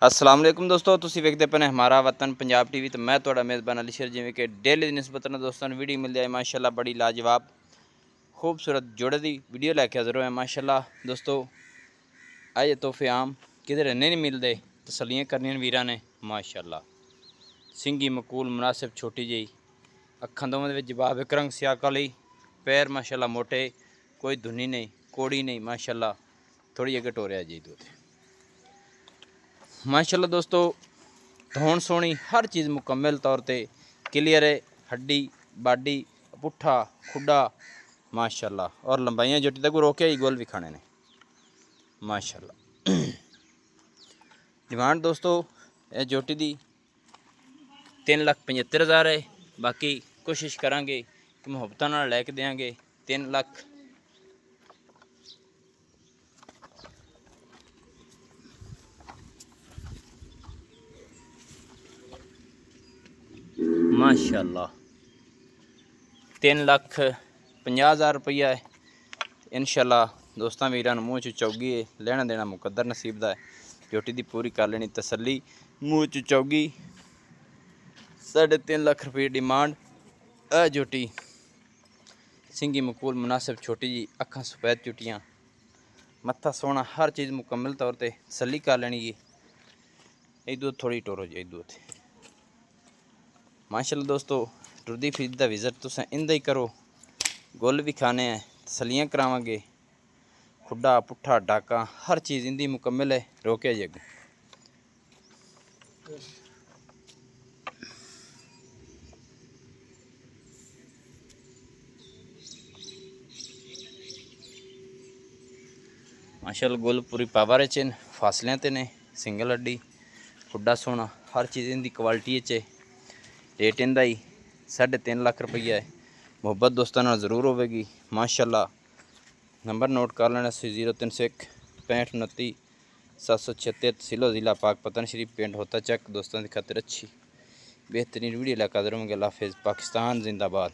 अस्सलाम वालेकुम दोस्तों, तुसीं वेखदे पे हमारा वतन पंजाब टीवी। तो मैं तुहाडा मेज़बान अली शेर। जिवें कि डेली दी निस्बत नाल दोस्तों वीडियो मिल जाए माशाल्लाह बड़ी लाजवाब खूबसूरत जोड़े दी वीडियो लैके हाज़र होए माशाल्लाह दोस्तों। अज तोहफे आम किधर नहीं मिलते, तसलियां करनियां वीरां ने माशाल्लाह। सिंगी मकूल मुनासिब छोटी जी अखां दोवां दे विच जवाब एक रंग स्याह काली, पैर माशाल्लाह मोटे, कोई धुनी नहीं कोड़ी नहीं माशाल्लाह। थोड़ी अगे टोरिया जी दूध माशाल्लाह दोस्तों। धौन सोनी हर चीज़ मुकम्मल तौर पर क्लीयर है। हड्डी बाडी पुट्ठा खुडा माशाल्लाह। और लंबाइयाँ जोटी तक रोके ही गोल भी खाने ने माशाल्लाह। डिमांड दोस्तों यह जोटी दी 3,75,000 है। बाकी कोशिश करांगे कि मुहब्बतां नाल लैके देंगे 3 लाख। माशाल्लाह 3,50,000 रुपया है। इंशाल्लाह दोस्तों वीरां मूँह च चौगी है, लेना देना मुकद्दर नसीब दा है। जोटी दी पूरी कर लेनी तसल्ली, मूँह च चौगी 3.5 लाख रुपये डिमांड। जोटी सिंगी मकूल मुनासिब छोटी जी अखां सफेद चुटियाँ मत्था सोना हर चीज़ मुकम्मल तौर पर तसल्ली कर लेनी जी। इदू थोड़ी टोरो जी इदू माशाल्लाह दोस्तों। टुरदी फिरदी दा विजिट तुसें इंदा ही करो। गुल भी खाने हैं, तसलियां करावांगे। खुडा पुट्ठा डाका हर चीज़ इंदी मुकम्मल है। रोके जी अगे माशाल्लाह। गुल पूरी पावर च फासलियां ते ने, सिंगल हड्डी खुडा सोना हर चीज़ इंदी क्वालिटी च। रेट इंदा ही 3.5 लाख रुपया है। मुहब्बत दोस्तों नाल जरूर होगी माशाल्लाह। नंबर नोट कर लेना 0301 65 29 776। तहसील ज़िला पाकपतन शरीफ, पिंड होता चक। दोस्तों की खातिर अच्छी बेहतरीन वीडियो लेकर हाज़िर होंगे। अल्लाह हाफ़िज़। पाकिस्तान जिंदाबाद।